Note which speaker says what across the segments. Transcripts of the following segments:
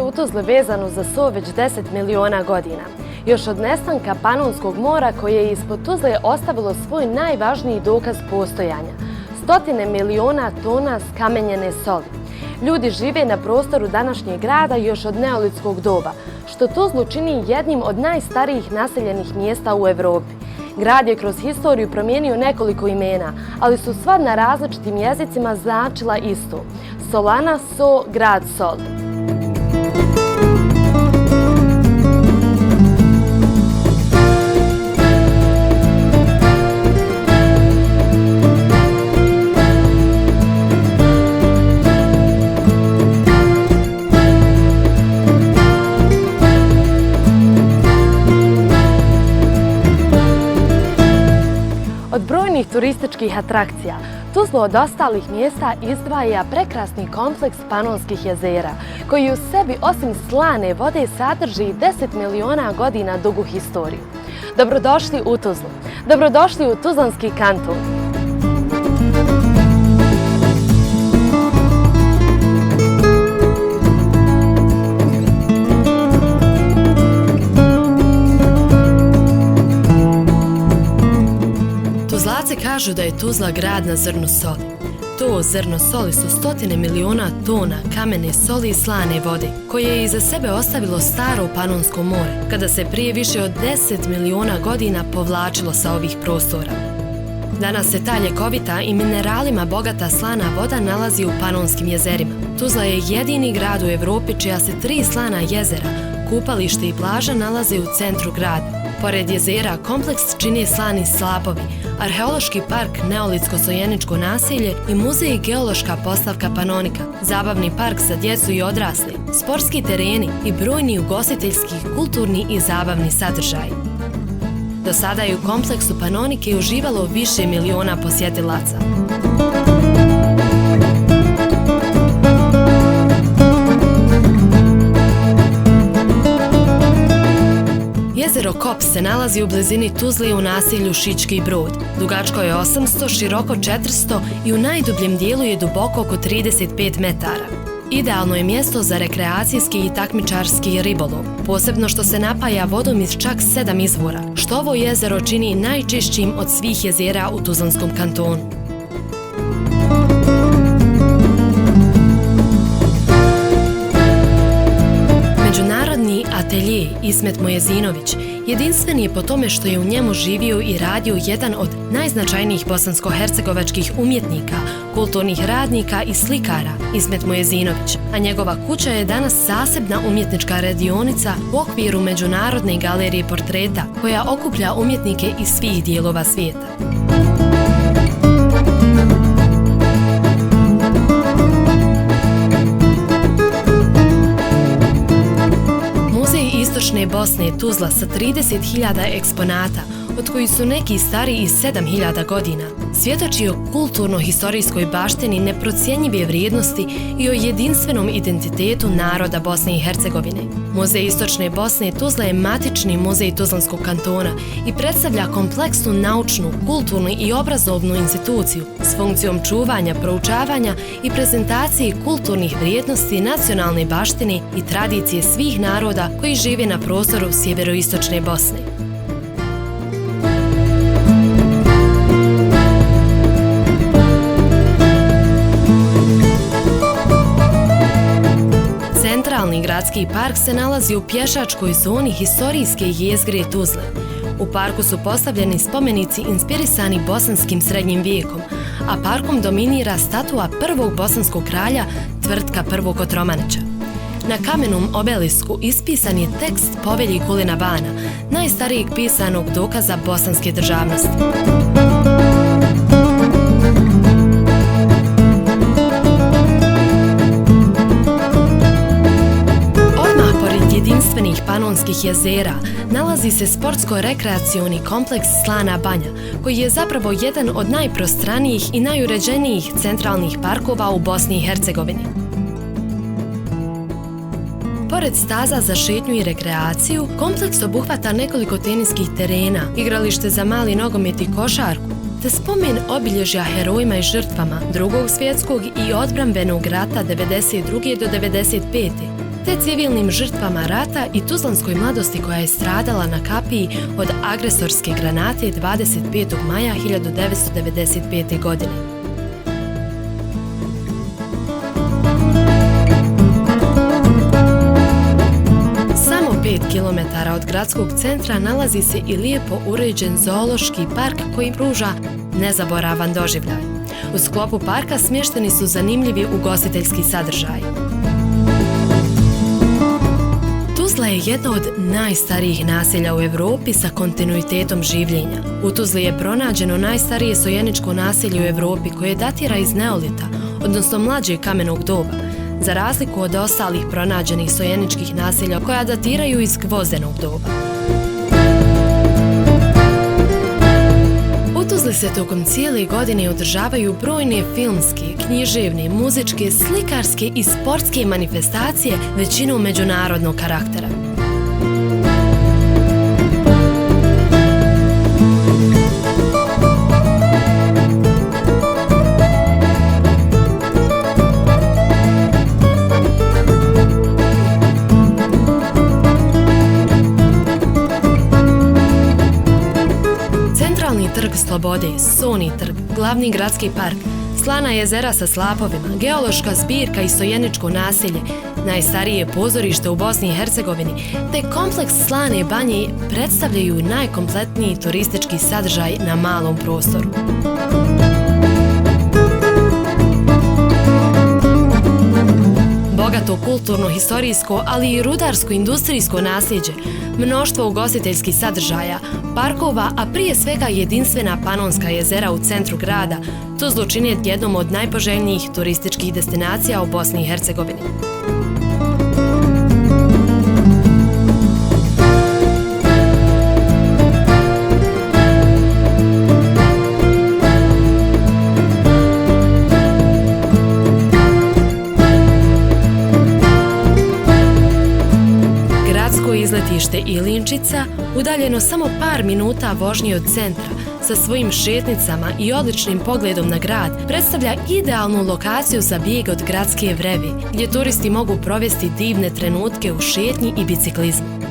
Speaker 1: u Tuzli vezano za so već 10 miliona godina. Još od nestanka Panonskog mora koje je ispod Tuzle ostavilo svoj najvažniji dokaz postojanja. Stotine miliona tona skamenjene soli. Ljudi žive na prostoru današnjeg grada još od neolitskog doba, što Tuzlu čini jednim od najstarijih naseljenih mjesta u Evropi. Grad je kroz historiju promijenio nekoliko imena, ali su sva na različitim jezicima značila isto. Solana, so, grad soli. Od brojnih turističkih atrakcija, Tuzlu od ostalih mjesta izdvaja prekrasni kompleks Panonskih jezera, koji u sebi osim slane vode sadrži 10 miliona godina dugu historiju. Dobrodošli u Tuzlu. Dobrodošli u Tuzlanski kanton. Tuzlaci kažu da je Tuzla grad na zrnu soli. To zrno soli su stotine miliona tona kamene soli i slane vode, koje je iza sebe ostavilo staro Panonsko more, kada se prije više od 10 miliona godina povlačilo sa ovih prostora. Danas se ta ljekovita i mineralima bogata slana voda nalazi u Panonskim jezerima. Tuzla je jedini grad u Evropi čija se 3 slana jezera, kupalište i plaža nalaze u centru grada. Pored jezera kompleks čine slani slapovi, arheološki park Neolitsko-sojeničko naselje i muzej geološka postavka Panonika, zabavni park za djecu i odrasle, sportski tereni i brojni ugostiteljski, kulturni i zabavni sadržaji. Do sada je u kompleksu Panonike uživalo više miliona posjetilaca. Jezero Kop se nalazi u blizini Tuzle u naselju Šički Brod. Dugačko je 800, široko 400 i u najdubljem dijelu je duboko oko 35 metara. Idealno je mjesto za rekreacijski i takmičarski ribolov, posebno što se napaja vodom iz čak 7 izvora, što ovo jezero čini najčišćim od svih jezera u Tuzlanskom kantonu. Međunarodni atelje Ismet Mojezinović jedinstven je po tome što je u njemu živio i radio jedan od najznačajnijih bosansko-hercegovačkih umjetnika, kulturnih radnika i slikara Ismet Mojezinović, a njegova kuća je danas zasebna umjetnička radionica u okviru Međunarodne galerije portreta koja okuplja umjetnike iz svih dijelova svijeta. Istočne Bosne Tuzla sa 30.000 eksponata, od kojih su neki stariji i 7.000 godina, svjedoči o kulturno-historijskoj baštini neprocjenjive vrijednosti i o jedinstvenom identitetu naroda Bosne i Hercegovine. Muzej Istočne Bosne Tuzla je matični muzej Tuzlanskog kantona i predstavlja kompleksnu naučnu, kulturnu i obrazovnu instituciju s funkcijom čuvanja, proučavanja i prezentacije kulturnih vrijednosti nacionalne baštine i tradicije svih naroda koji žive na prostoru sjeveroistočne Bosne. Centralni gradski park se nalazi u pješačkoj zoni historijske jezgre Tuzle. U parku su postavljeni spomenici inspirisani bosanskim srednjim vijekom, a parkom dominira statua prvog bosanskog kralja Tvrtka I. Kotromanića. Na kamenom obelisku ispisan je tekst Povelji Kulina Bana, najstarijeg pisanog dokaza bosanske državnosti. Jedinstvenih Panonskih jezera nalazi se sportsko-rekreacioni kompleks Slana Banja, koji je zapravo jedan od najprostranijih i najuređenijih centralnih parkova u Bosni i Hercegovini. Pored staza za šetnju i rekreaciju, kompleks obuhvata nekoliko teniskih terena, igralište za mali nogomet i košarku, te spomen obilježja herojima i žrtvama Drugog svjetskog i odbrambenog rata 92. do 95. te civilnim žrtvama rata i tuzlanskoj mladosti koja je stradala na kapiji od agresorske granate 25. maja 1995. godine. Samo 5 km od gradskog centra nalazi se i lijepo uređen zoološki park koji pruža nezaboravan doživljaj. U sklopu parka smješteni su zanimljivi ugostiteljski sadržaji. Tuzla je jedno od najstarijih naselja u Europi sa kontinuitetom življenja. U Tuzli je pronađeno najstarije sojeničko naselje u Europi koje datira iz neolita, odnosno mlađeg kamenog doba, za razliku od ostalih pronađenih sojeničkih naselja koja datiraju iz gvozdenog doba. U Tuzli se tokom cijele godine održavaju brojne filmske, književne, muzičke, slikarske i sportske manifestacije većinom međunarodnog karaktera. Trg Slobode, Soni trg, glavni gradski park, slana jezera sa slapovima, geološka zbirka i sojeničko naselje, najstarije pozorište u Bosni i Hercegovini, te kompleks Slane banje predstavljaju najkompletniji turistički sadržaj na malom prostoru. Bogato kulturno-historijsko, ali i rudarsko-industrijsko nasljeđe, mnoštvo ugostiteljskih sadržaja, parkova, a prije svega jedinstvena Panonska jezera u centru grada, Tuzlu čine jednom od najpoželjnijih turističkih destinacija u Bosni i Hercegovini. Izletište Ilinčica, udaljeno samo par minuta vožnje od centra, sa svojim šetnicama i odličnim pogledom na grad, predstavlja idealnu lokaciju za bijeg od gradske vrevi, gdje turisti mogu provesti divne trenutke u šetnji i biciklizmu.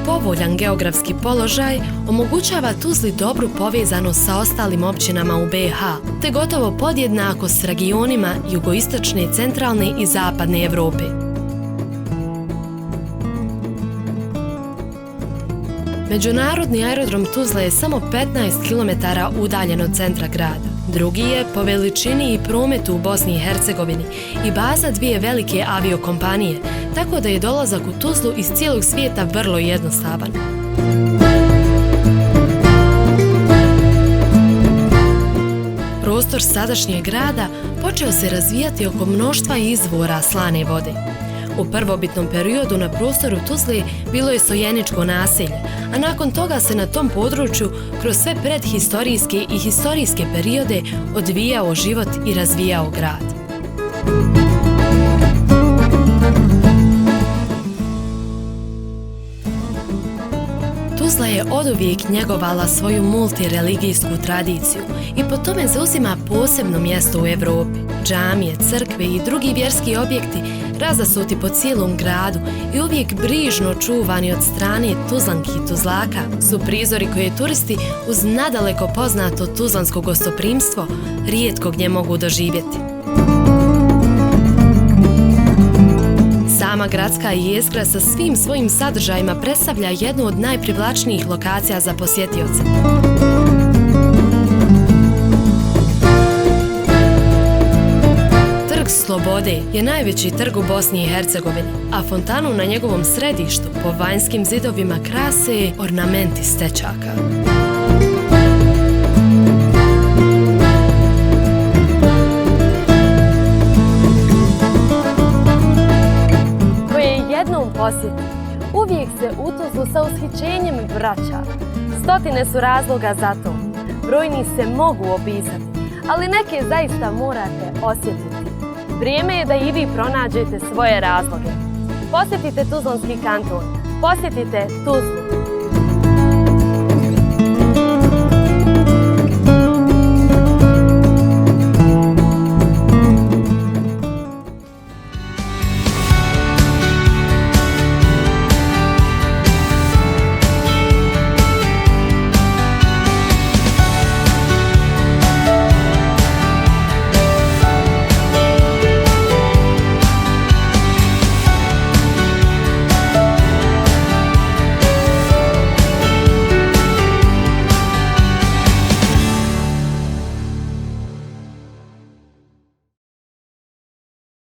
Speaker 1: Povoljan geografski položaj omogućava Tuzli dobru povezanost sa ostalim općinama u BiH, te gotovo podjednako s regionima jugoistočne, centralne i zapadne Europe. Međunarodni aerodrom Tuzla je samo 15 km udaljen od centra grada. Drugi je po veličini i prometu u Bosni i Hercegovini i baza dvije velike aviokompanije, tako da je dolazak u Tuzlu iz cijelog svijeta vrlo jednostavan. Prostor sadašnjeg grada počeo se razvijati oko mnoštva izvora slane vode. U prvobitnom periodu na prostoru Tuzle bilo je sojeničko naselje, a nakon toga se na tom području kroz sve predhistorijske i historijske periode odvijao život i razvijao grad. Tuzla je oduvijek njegovala svoju multireligijsku tradiciju i po tome zauzima posebno mjesto u Europi. Džamije, crkve i drugi vjerski objekti razasuti po cijelom gradu i uvijek brižno čuvani od strane Tuzlanki i Tuzlaka su prizori koje turisti uz nadaleko poznato tuzlansko gostoprimstvo rijetko gdje mogu doživjeti. Sama gradska jezgra sa svim svojim sadržajima predstavlja jednu od najprivlačnijih lokacija za posjetioce. Trg Slobode je najveći trg u Bosni i Hercegovini, a fontanu na njegovom središtu po vanjskim zidovima krase ornamenti stečaka. Posjeti. Uvijek se u Tuzlu sa ushićenjem vraća. Stotine su razloga za to. Brojni se mogu opisati, ali neke zaista morate osjetiti. Vrijeme je da i vi pronađete svoje razloge. Posjetite Tuzlanski kanton. Posjetite Tuzlu.